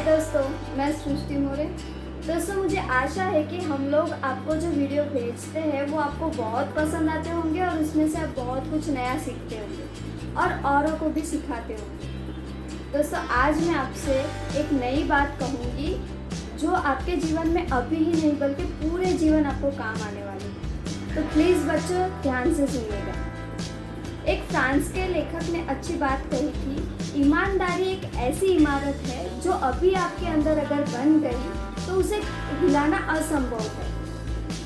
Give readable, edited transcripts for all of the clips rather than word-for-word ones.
दोस्तों, मैं सृष्टि मोरे। दोस्तों, मुझे आशा है कि हम लोग आपको जो वीडियो भेजते हैं वो आपको बहुत पसंद आते होंगे और उसमें से आप बहुत कुछ नया सीखते होंगे और औरों को भी सिखाते होंगे। दोस्तों, आज मैं आपसे एक नई बात कहूँगी जो आपके जीवन में अभी ही नहीं बल्कि पूरे जीवन आपको काम आने वाली है। तो प्लीज़ बच्चों, ध्यान से सुनिएगा। एक फ्रांस के लेखक ने अच्छी बात कही थी, ईमानदारी एक ऐसी इमारत है जो अभी आपके अंदर अगर बन गई तो उसे हिलाना असंभव है।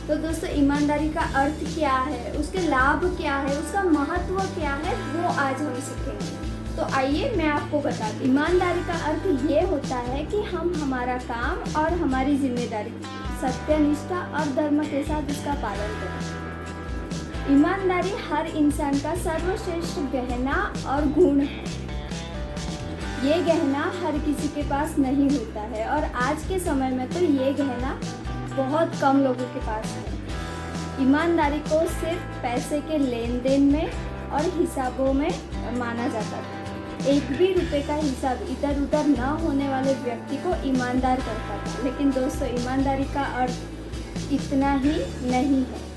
तो दोस्तों, ईमानदारी का अर्थ क्या है, उसके लाभ क्या है, उसका महत्व क्या है, वो आज हम सीखेंगे। तो आइए मैं आपको बताती हूँ। ईमानदारी का अर्थ ये होता है कि हम हमारा काम और हमारी जिम्मेदारी सत्यनिष्ठा और धर्म के साथ उसका पालन करें। ईमानदारी हर इंसान का सर्वश्रेष्ठ गहना और गुण है। ये गहना हर किसी के पास नहीं होता है और आज के समय में तो ये गहना बहुत कम लोगों के पास है। ईमानदारी को सिर्फ पैसे के लेन देन में और हिसाबों में माना जाता था। एक भी रुपए का हिसाब इधर उधर न होने वाले व्यक्ति को ईमानदार करता था। लेकिन दोस्तों, ईमानदारी का अर्थ इतना ही नहीं है।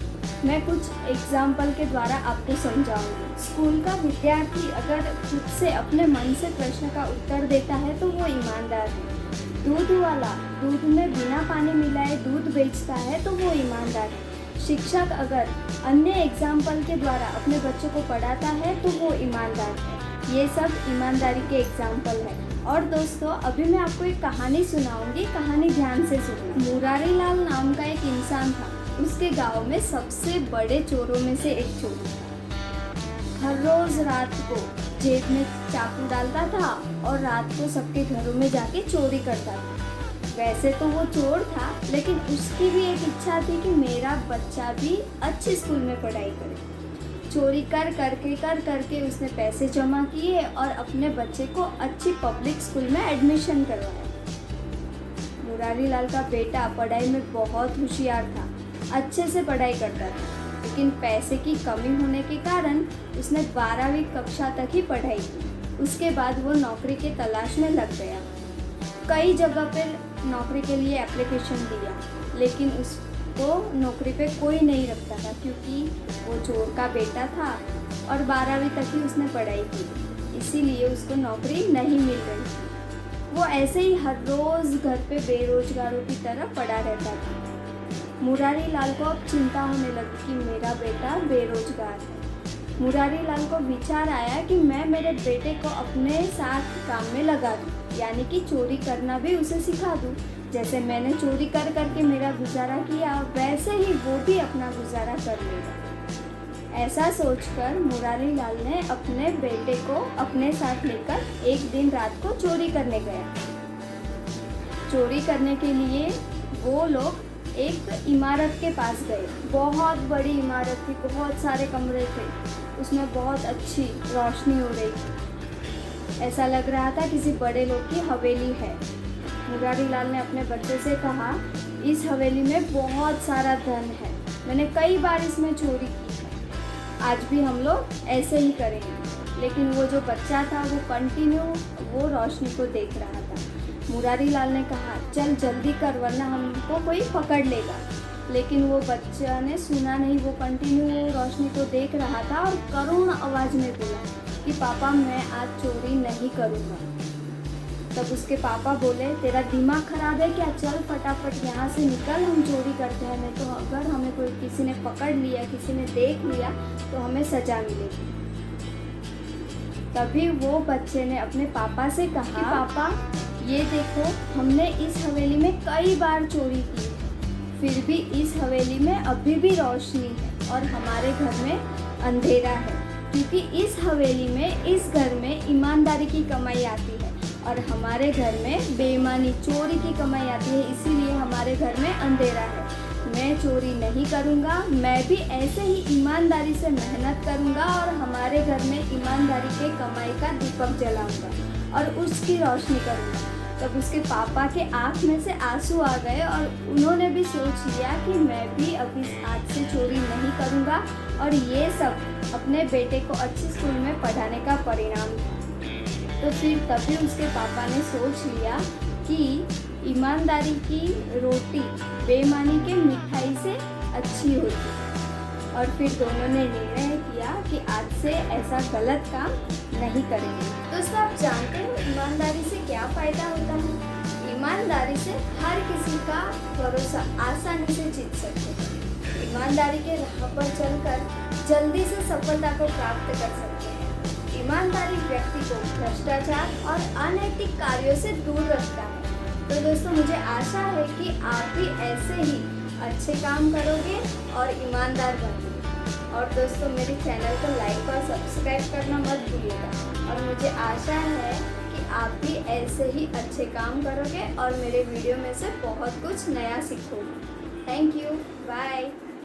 मैं कुछ एग्जाम्पल के द्वारा आपको समझाऊंगी। स्कूल का विद्यार्थी अगर खुद से अपने मन से प्रश्न का उत्तर देता है तो वो ईमानदार है। दूध वाला दूध में बिना पानी मिलाए दूध बेचता है तो वो ईमानदार है। शिक्षक अगर अन्य एग्जाम्पल के द्वारा अपने बच्चों को पढ़ाता है तो वो ईमानदार है। ये सब ईमानदारी के एग्जाम्पल है। और दोस्तों, अभी मैं आपको एक कहानी सुनाऊंगी। कहानी ध्यान से सुनना। मुरारी लाल नाम का एक इंसान था। उसके गांव में सबसे बड़े चोरों में से एक चोर था। हर रोज रात को जेब में चाकू डालता था और रात को सबके घरों में जाके चोरी करता था। वैसे तो वो चोर था, लेकिन उसकी भी एक इच्छा थी कि मेरा बच्चा भी अच्छे स्कूल में पढ़ाई करे। चोरी कर करके उसने पैसे जमा किए और अपने बच्चे को अच्छी पब्लिक स्कूल में एडमिशन करवाया। मुरारी लाल का बेटा पढ़ाई में बहुत होशियार था, अच्छे से पढ़ाई करता था, लेकिन पैसे की कमी होने के कारण उसने 12वीं कक्षा तक ही पढ़ाई की। उसके बाद वो नौकरी के तलाश में लग गया। कई जगह पर नौकरी के लिए एप्लीकेशन दिया, लेकिन उसको नौकरी पे कोई नहीं रखता था क्योंकि वो चोर का बेटा था और 12वीं तक ही उसने पढ़ाई की, इसीलिए उसको नौकरी नहीं मिल रही थी। वो ऐसे ही हर रोज़ घर पे बेरोजगारों की तरह पड़ा रहता था। मुरारी लाल को अब चिंता होने लगी कि मेरा बेटा बेरोजगार है। मुरारी लाल को विचार आया कि मैं मेरे बेटे को अपने साथ काम में लगा दूं, यानी कि चोरी करना भी उसे सिखा दूं। जैसे मैंने चोरी कर करके मेरा गुजारा किया, वैसे ही वो भी अपना गुजारा कर लेगा। ऐसा सोचकर मुरारी लाल ने अपने बेटे को अपने साथ लेकर एक दिन रात को चोरी करने गया। चोरी करने के लिए वो लोग एक इमारत के पास गए। बहुत बड़ी इमारत थी, बहुत सारे कमरे थे, उसमें बहुत अच्छी रोशनी हो रही थी। ऐसा लग रहा था किसी बड़े लोग की हवेली है। मुरारी लाल ने अपने बच्चे से कहा, इस हवेली में बहुत सारा धन है, मैंने कई बार इसमें चोरी की है, आज भी हम लोग ऐसे ही करेंगे। लेकिन वो जो बच्चा था वो कंटिन्यू वो रोशनी को देख रहा था। मुरारी लाल ने कहा, चल जल्दी कर वरना हमको कोई पकड़ लेगा। लेकिन वो बच्चा ने सुना नहीं, वो कंटिन्यू रोशनी को देख रहा था और करुण आवाज़ में बोला कि पापा, मैं आज चोरी नहीं करूँगा। तब उसके पापा बोले, तेरा दिमाग खराब है क्या, चल फटाफट यहाँ से निकल, हम चोरी करते हैं, नहीं तो अगर हमें कोई किसी ने पकड़ लिया, किसी ने देख लिया तो हमें सजा मिलेगी। तभी वो बच्चे ने अपने पापा से कहा, पापा ये देखो, हमने इस हवेली में कई बार चोरी की, फिर भी इस हवेली में अभी भी रोशनी है और हमारे घर में अंधेरा है, क्योंकि इस हवेली में, इस घर में ईमानदारी की कमाई आती है और हमारे घर में बेईमानी चोरी की कमाई आती है, इसीलिए हमारे घर में अंधेरा है। मैं चोरी नहीं करूँगा, मैं भी ऐसे ही ईमानदारी से मेहनत करूँगा और हमारे घर में ईमानदारी के कमाई का दीपक जलाऊँगा और उसकी रोशनी करूँगा। तब उसके पापा के आँख में से आंसू आ गए और उन्होंने भी सोच लिया कि मैं भी अभी आज से चोरी नहीं करूँगा और ये सब अपने बेटे को अच्छे स्कूल में पढ़ाने का परिणाम था। तो फिर तभी उसके पापा ने सोच लिया कि ईमानदारी की रोटी बेईमानी के मिठाई से अच्छी होती। और फिर दोनों ने निर्णय किया कि आज से ऐसा गलत काम नहीं करेंगे। दोस्तों, आप जानते हो ईमानदारी से क्या फ़ायदा होता है? ईमानदारी से हर किसी का भरोसा आसानी से जीत सकते हैं। ईमानदारी के राह पर चलकर जल्दी से सफलता को प्राप्त कर सकते हैं। ईमानदारी व्यक्ति को भ्रष्टाचार और अनैतिक कार्यों से दूर रखता है। तो दोस्तों, मुझे आशा है कि आप भी ऐसे ही अच्छे काम करोगे और ईमानदार बनोगे। और दोस्तों, मेरे चैनल को लाइक और सब्सक्राइब करना मत भूलिएगा। और मुझे आशा है कि आप भी ऐसे ही अच्छे काम करोगे और मेरे वीडियो में से बहुत कुछ नया सीखोगे। Thank you, bye.